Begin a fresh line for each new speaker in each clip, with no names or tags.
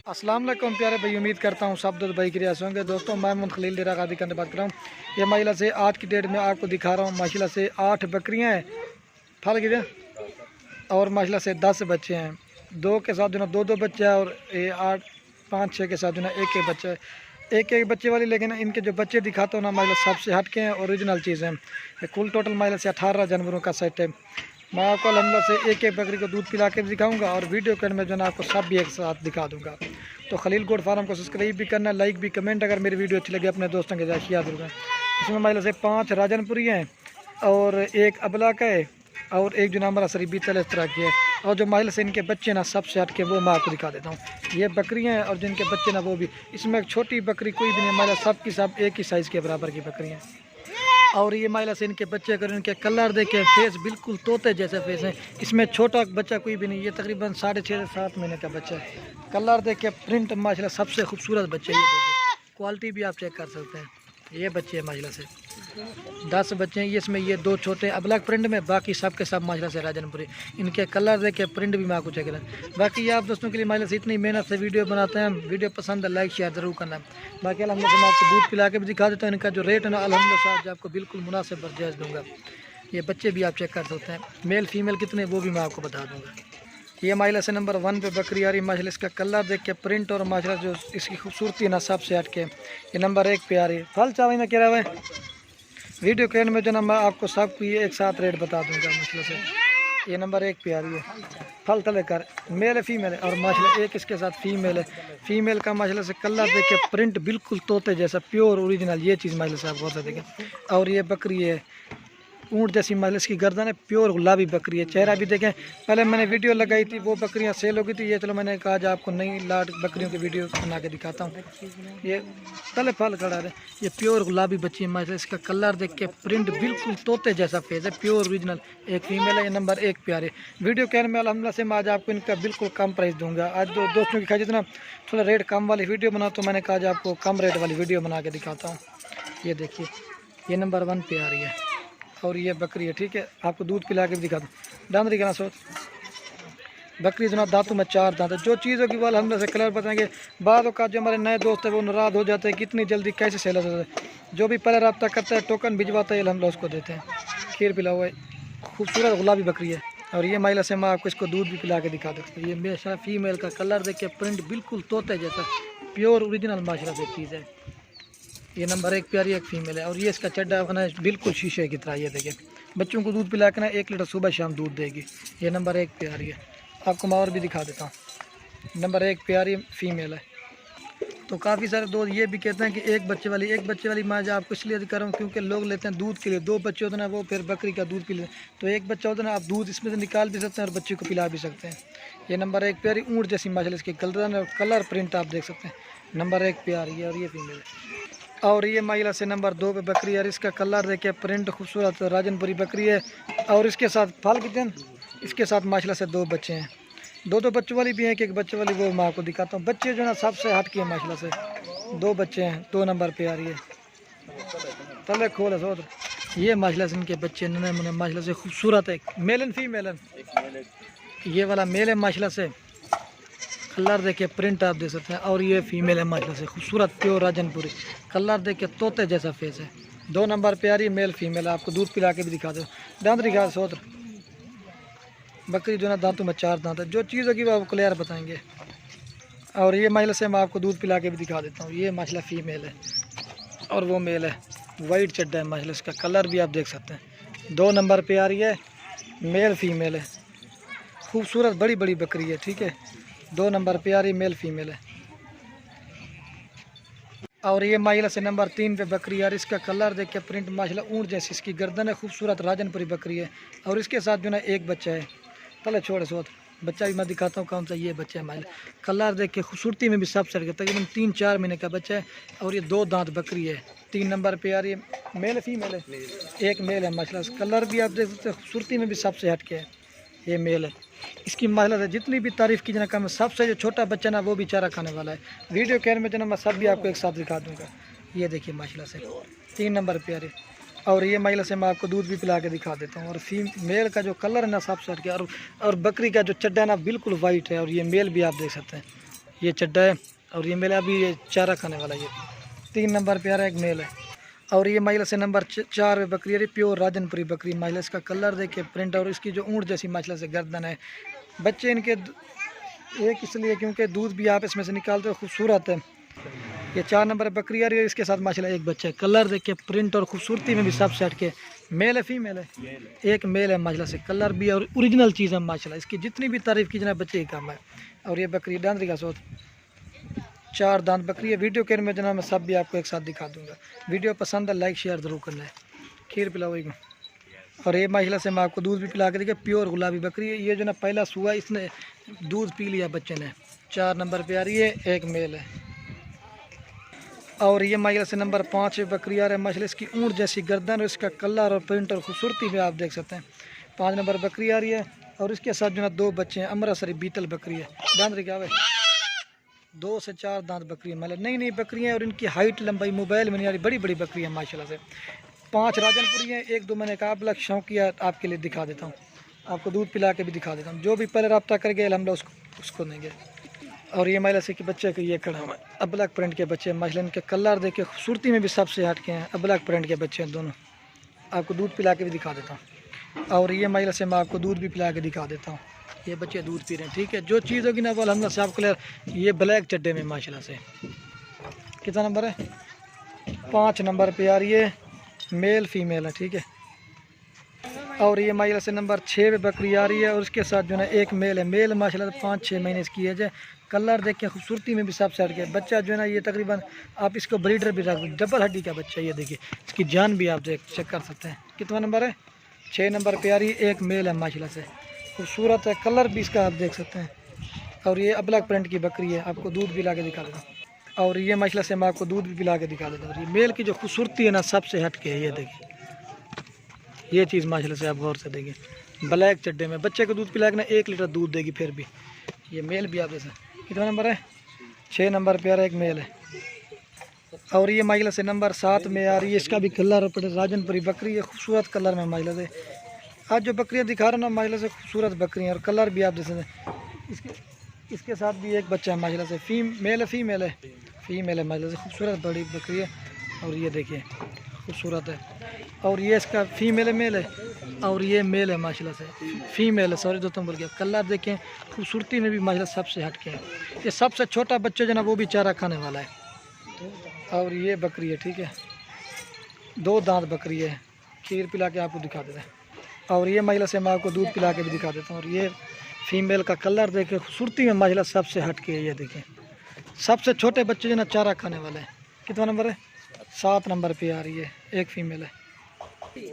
अस्सलाम वालेकुम प्यारे भाई, उम्मीद करता हूँ सब दोस्त भाई की रियासत होंगे। दोस्तों मैं मोहम्मद खलील डेरा गादी करने बात कर रहा हूँ। ये महिला से आज की डेट में आपको दिखा रहा हूँ। माशाल्लाह से 8 बकरियाँ हैं, फल गिरे, और माशाल्लाह से 10 बच्चे हैं। 2 के साथ जो ना 2 बच्चे हैं, और ये 8 5 6 के साथ जो ना एक बच्चा है। एक बच्चे वाली, लेकिन इनके जो बच्चे दिखाता हूँ ना माशाल्लाह सबसे हटके हैं, ओरिजिनल चीज़ हैं। कुल टोटल माशाल्लाह से 18 जानवरों का सेट है। मैं आपको अल्हम्दुलिल्लाह से एक बकरी को दूध पिला के भी दिखाऊंगा, और वीडियो के में जो ना आपको सब भी एक साथ दिखा दूंगा। तो खलील गोट फार्म को सब्सक्राइब भी करना, लाइक भी, कमेंट अगर मेरी वीडियो अच्छी लगे अपने दोस्तों के साथ शेयर जरूर करें। इसमें माशाल्लाह से 5 राजनपुरी हैं, और एक अबला का है, और एक जो ना हमारा सरीबी तल इस तरह की है। और जो माशाल्लाह से इनके बच्चे ना सबसे हट के वो मैं आपको दिखा देता हूँ। ये बकरियाँ हैं, और जिनके बच्चे ना वो भी। इसमें एक छोटी बकरी कोई भी नहीं, माशाल्लाह सब की सब एक ही साइज़ के बराबर की बकरियाँ हैं। और ये माइला से इनके बच्चे अगर इनके कलर देखे, फेस बिल्कुल तोते जैसे फेस है। इसमें छोटा बच्चा कोई भी नहीं, ये तकरीबन 6.5 से 7 महीने का बच्चा है। कलर देखे, प्रिंट माशाल्लाह सबसे खूबसूरत बच्चे। ये देखिए, क्वालिटी भी आप चेक कर सकते हैं। ये बच्चे हैं माशाल्लाह से 10 बच्चे हैं। ये इसमें ये 2 छोटे अबलग प्रिंट में, बाकी सब के सब माशाल्लाह से राजनपुरी। इनके कलर देखे, प्रिंट भी मैं आपको चेक करें। बाकी आप दोस्तों के लिए माशाल्लाह से इतनी मेहनत से वीडियो बनाते हैं। वीडियो पसंद है लाइक शेयर ज़रूर करना। बाकी अल्हम्दुलिल्लाह मैं आपको दूध पिला के भी दिखा देता हूँ। इनका जो रेट है ना अल्हम्दुलिल्लाह साहब आपको बिल्कुल मुनासिब पर जायज़ दूँगा। ये बच्चे भी आप चेक कर सकते हैं। मेल फीमेल कितने वो भी मैं आपको बता दूँगा। ये माशाल्लाह से नंबर 1 पे बकरी आ रही है। माशाल्लाह इसका कलर देख के, प्रिंट और माशाल्लाह जो इसकी खूबसूरती ना सबसे हट के ये नंबर 1 पे आ रही है। फल चावल में कह रहा है वीडियो के एंड में जो ना मैं आपको सब की एक साथ रेट बता दूंगा। माशाल्लाह से ये नंबर 1 पे आ रही है। फल तले कर मेल है फीमेल है, और माशाल्लाह एक इसके साथ फीमेल है। फीमेल का माशाल्लाह से कलर देख के, प्रिंट बिल्कुल तोते जैसा, प्योर ओरिजिनल। ये चीज़ माशाल्लाह से आप बहुत देखें। और ये बकरी है ऊँट जैसी, माशाल्लाह इसकी गर्दन है, प्योर गुलाबी बकरी है। चेहरा भी देखें। पहले मैंने वीडियो लगाई थी, वो बकरियां सेल हो गई थी। ये चलो मैंने कहा आज आपको नई लाट बकरियों की वीडियो बना के दिखाता हूँ। ये तले फल खड़ा है, ये प्योर गुलाबी बच्ची है माशाल्लाह। इसका कलर देख के, प्रिंट बिल्कुल तोते जैसा फेस है, प्योर ओरिजिनल। एक फीमेल है, ये नंबर 1 प्यारे। वीडियो कहने में अल्हम्दुलिल्लाह से मैं आज आपको इनका बिल्कुल कम प्राइस दूंगा। आज दोस्तों की खाई जितना थोड़ा रेट कम वाली वीडियो बना, तो मैंने कहा आज आपको कम रेट वाली वीडियो बना के दिखाता हूँ। ये देखिए, ये नंबर 1 पे आ रही है, और ये बकरी है। ठीक है, आपको दूध पिला के भी दिखा दूँ। डांदरी का ना सोच बकरी जना दांतों में 4 दांत है। जो चीज़ होगी वो अल्हम्दुलिल्लाह से कलर बताएंगे। बाद का जो हमारे नए दोस्त है वो नाराज़ हो जाते हैं, कितनी जल्दी कैसे सेल होता है। जो भी पहले रब्ता करता है, टोकन भिजवाता है, अल्हम्दुलिल्लाह उसको देते हैं। खीर पिला हुआ है, खूबसूरत गुलाबी बकरी है। और ये महिला से मैं आपको इसको दूध भी पिला के दिखा देता हूँ। ये मेरा फीमेल का कलर देख के, प्रिंट बिल्कुल तोते जैसा, प्योर ओरिजिनल माशाल्लाह से चीज़ है। ये नंबर 1 प्यारी एक फीमेल है। और ये इसका चड्डा बना बिल्कुल शीशे की तरह। ये देखिए, बच्चों को दूध पिला के ना 1 लीटर सुबह शाम दूध देगी। ये नंबर 1 पे आ रही है। आपको मैं और भी दिखा देता हूँ। नंबर 1 प्यारी फीमेल है। तो काफ़ी सारे दोस्त ये भी कहते हैं कि एक बच्चे वाली मैं जो आपको इसलिए दिखा रहा हूँ क्योंकि लोग लेते हैं दूध के लिए। 2 बच्चे होते हैं वो फिर बकरी का दूध पी लेते हैं। तो एक बच्चा होता है ना, आप दूध इसमें से निकाल भी सकते हैं और बच्चे को पिला भी सकते हैं। ये नंबर 1 प्यारी ऊँट जैसी माशाल्लाह इसकी गर्दन और कलर प्रिंट आप देख सकते हैं। नंबर 1 पे आ रही है, और ये फीमेल है। और ये माइला से नंबर 2 पे बकरी है। इसका कलर देखे, प्रिंट खूबसूरत राजनपुरी बकरी है। और इसके साथ फल कितने, इसके साथ माशाल्लाह से 2 बच्चे हैं। 2 बच्चों वाली भी हैं, एक बच्चे वाली वो मैं आपको दिखाता हूँ। बच्चे जो ना सबसे हट के माशाल्लाह से 2 बच्चे हैं। 2 नंबर पे आ रही है। तले खोल है सोच। ये माशाल्लाह से इनके बच्चे नन्हे मुन्ने माशाल्लाह से खूबसूरत है। मेल एंड फीमेल है। ये वाला मेल है माशाल्लाह से, कलर देखे, प्रिंट आप देख सकते हैं। और ये फीमेल है माशाल्लाह से खूबसूरत, प्योर राजनपुरी। कलर देखे तोते जैसा फेस है। 2 नंबर पे आ रही है, मेल फीमेल। आपको दूध पिला के भी दिखा दो। दांतरी घास सोत्र बकरी जो ना दांतों में 4 दांत है। जो चीज़ होगी वो आपको क्लियर बताएंगे। और ये माशाल्लाह से मैं आपको दूध पिला के भी दिखा देता हूँ। ये माशाल्लाह फीमेल है, और वो मेल है। वाइट चड्डा है माशाल्लाह, इसका कलर भी आप देख सकते हैं। 2 नंबर पे आ रही है, मेल फीमेल है। खूबसूरत बड़ी बड़ी बकरी है। ठीक है, 2 नंबर पे आ रही मेल फीमेल है। और ये माशाल्लाह से नंबर 3 पे बकरी यार। इसका कलर देख के, प्रिंट माशाल्लाह ऊँट जैसी इसकी गर्दन है, खूबसूरत राजनपुरी बकरी है। और इसके साथ जो ना एक बच्चा है। पहले छोड़ सोत बच्चा भी मैं दिखाता हूँ कौन सा। ये बच्चा है माशाल्लाह, कलर देख के खूबसूरती में भी सब सड़ गया। तकरीबन 3-4 महीने का बच्चा है। और ये 2 दांत बकरी है। 3 नंबर पे आ रही है, मेल फीमेल है। एक मेल है माशाल्लाह, कलर भी आप देख सकते हैं, खूबसूरती में भी सबसे हट के है। ये मेल है। इसकी माशाल्लाह से जितनी भी तारीफ़ की जना कम है। सबसे जो छोटा बच्चा ना वो भी चारा खाने वाला है। वीडियो केयर में जना मैं सब भी आपको एक साथ दिखा दूंगा। ये देखिए माशाल्लाह से 3 नंबर पे आ रही। और ये माशाल्लाह से मैं आपको दूध भी पिला के दिखा देता हूँ। और मेल का जो कलर है ना सबसे हट के, और बकरी का जो चड्डा है ना बिल्कुल वाइट है। और ये मेल भी आप देख सकते हैं। ये चड्डा है और ये मेल है, अभी ये चारा खाने वाला। ये 3 नंबर पे आ रहा है, एक मेल है। और ये महिला से नंबर 4 पे बकरी है, प्योर राजनपुरी बकरी। महिला इसका कलर देखे, प्रिंट, और इसकी जो ऊँट जैसी महिला से गर्दन है। बच्चे इनके एक इसलिए क्योंकि दूध भी आप इसमें से निकालते हो, खूबसूरत है। ये 4 नंबर बकरी आ रही है, इसके साथ माशाल्लाह एक बच्चा है। कलर देख के, प्रिंट और खूबसूरती में भी सब सेट के। मेल है फीमेल है? एक मेल है माशाल्लाह से, कलर भी और ओरिजिनल चीज़ है माशाल्लाह। इसकी जितनी भी तारीफ़ की जाए बच्चे ही कम है। और ये बकरी डांदरी का सोच 4 दांत बकरी है। वीडियो के में जनाब मैं सब भी आपको एक साथ दिखा दूँगा। वीडियो पसंद है लाइक शेयर ज़रूर करना है। खीर पिलाओ। और ये माशाल्लाह से मैं आपको दूध भी पिला के देखिए, प्योर गुलाबी बकरी है। ये जो ना पहला सुआ इसने दूध पी लिया बच्चे ने। 4 नंबर पे आ रही है, एक मेल है। और ये माशाल्लाह से नंबर 5 बकरी आ रहा है। माशाल्लाह इसकी ऊँट जैसी गर्दन और इसका कलर और प्रिंट और खूबसूरती में आप देख सकते हैं। 5 नंबर बकरी आ रही है और इसके साथ जो ना 2 बच्चे हैं। अमृतसरी बीतल बकरी है। दांत क्या है? 2 से 4 दांत बकरी है। मतलब नई नई बकरियाँ हैं और इनकी हाइट लंबाई मोबाइल में नहीं आ रही, बड़ी बड़ी बकरी है माशाल्लाह से। 5 राजनपुरी हैं। 1-2 मैंने कहा आप शौक किया आपके लिए दिखा देता हूँ, आपको दूध पिला के भी दिखा देता हूँ। जो भी पहले रब्ता कर गए हम उसको देंगे। और ये महिला से कि बच्चे के ये खड़ा हुआ है, अबलग प्रिंट के बच्चे माशाल्लाह। इनके कलर देखे, खूबसूरती में भी सबसे हट के हैं। अबलग प्रिंट के बच्चे हैं दोनों। आपको दूध पिला के भी दिखा देता हूँ। और ये महिला से मैं आपको दूध भी पिला के दिखा देता हूँ। ये बच्चे दूध पी रहे हैं, ठीक है। जो चीज़ होगी ना वो अलहमद से आपको क्लियर। ये ब्लैक चड्डे में माशाल्लाह से। कितना नंबर है? 5 नंबर पे आ रही है, मेल फीमेल है, ठीक है। और ये माशाल्लाह से नंबर 6 पे बकरी आ रही है और उसके साथ जो है एक मेल है। मेल माशाल्लाह से 5-6 महीने इसकी एज है। कलर देख के, खूबसूरती में भी सब सेट के। बच्चा जो है ना ये तकरीबन आप इसको ब्रीडर भी रख दो, डबल हड्डी का बच्चा। ये देखिए इसकी जान भी आप चेक कर सकते हैं। कितना नंबर है? 6 नंबर पे आ रही है, एक मेल है माशाल्लाह से। खूबसूरत है, कलर भी इसका आप देख सकते हैं। और ये अबलग प्रिंट की बकरी है। आपको दूध भी ला के दिखा देता हूँ। और ये माशाल्लाह से मैं आपको दूध भी पिला के दिखा देता हूँ। ये मेल की जो खूबसूरती है ना सबसे हट के है। ये देखिए ये चीज़ माशाल्लाह से आप गौर से देखिए। ब्लैक चड्डे में बच्चे को दूध पिला के ना 1 लीटर दूध देगी फिर भी। ये मेल भी आप जैसे। कितना नंबर है? 6 नंबर पे आ रहा है, एक मेल है। और ये माशाल्लाह से नंबर 7 में आ रही है। इसका भी कलर राजनपुरी बकरी है, खूबसूरत कलर में माशाल्लाह से। आज जो बकरियाँ दिखा रहा हूँ ना माशाल्लाह से खूबसूरत बकरी हैं और कलर भी आप जैसे। इसके साथ भी एक बच्चा है माशाल्लाह से। मेल है फीमेल है? फीमेल है माशाल्लाह से। खूबसूरत बड़ी बकरी है। और ये देखिए खूबसूरत है। और ये इसका फीमेल है, मेल है? और ये मेल है माशाल्लाह से। फीमेल है, सॉरी दोस्तों बोल गया। कलर देखें, खूबसूरती में भी माशाल्लाह सबसे हटके है। ये सबसे छोटा बच्चा जो ना वो भी चारा खाने वाला है। और ये बकरी है, ठीक है। 2 दांत बकरी है। खीर पिला के आपको दिखा देते हैं। और ये महिला से मैं आपको दूध पिला के भी दिखा देता हूँ। और ये फीमेल का कलर देखे, खूबसूरती में माशाल्लाह सबसे हटके है। ये देखें सबसे छोटे बच्चे जो ना चारा खाने वाले हैं। कितना नंबर है? 7 नंबर पे आ रही है, एक फीमेल है।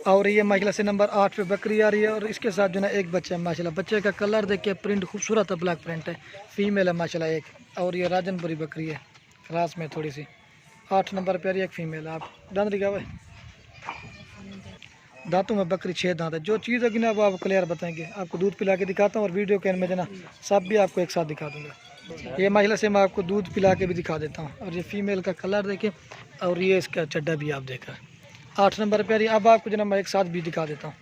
और ये माशाल्लाह से नंबर 8 पे बकरी आ रही है और इसके साथ जो ना एक बच्चा है माशाल्लाह। बच्चे का कलर देख के, प्रिंट खूबसूरत है, ब्लैक प्रिंट है। फीमेल है माशाल्लाह एक। और ये राजनपुरी बकरी है, रास में थोड़ी सी। 8 नंबर पे आ रही है, एक फीमेल है। आप दांत दिखा हुआ है? दांतों में बकरी 6 दांत है। जो चीज़ होगी ना वो आपको क्लियर बताएंगे। आपको दूध पिला के दिखाता हूँ और वीडियो के में जो ना सब भी आपको एक साथ दिखा दूँगा। ये महिला से मैं आपको दूध पिला के भी दिखा देता हूँ। और ये फीमेल का कलर देखें और ये इसका चड्डा भी आप देखा। 8 नंबर पे आ रही है। अब आपको जो ना मैं एक साथ भी दिखा देता हूँ।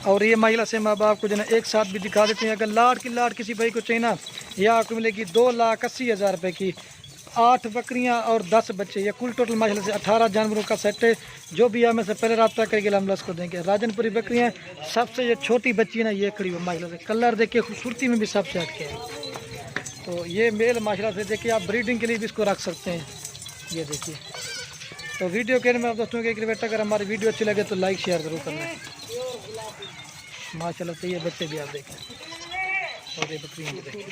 और ये महिला से मैं अब आपको जो ना एक साथ भी दिखा देते हैं। अगर लाट किसी भाई को चाहिए ना, यह आपको मिलेगी 2,80,000 रुपये की। 8 बकरियां और 10 बच्चे। ये कुल टोटल माशाल्लाह से 18 जानवरों का सेट है। जो भी हमें से पहले रब्ता करके हम उसको देंगे। राजनपुरी बकरियां सबसे ये छोटी बच्ची है ना ये खड़ी हुई माशाल्लाह से। कलर देखिए, खूबसूरती में भी सबसे हटके है। तो ये मेल माशाल्लाह से देखिए, आप ब्रीडिंग के लिए भी इसको रख सकते हैं। ये देखिए। तो वीडियो के में आप दोस्तों के रिक्वेस्ट, अगर हमारी वीडियो अच्छी लगे तो लाइक शेयर ज़रूर करना है। माशाल्लाह से ये बच्चे भी आप देखें और ये बकरियाँ भी देखें।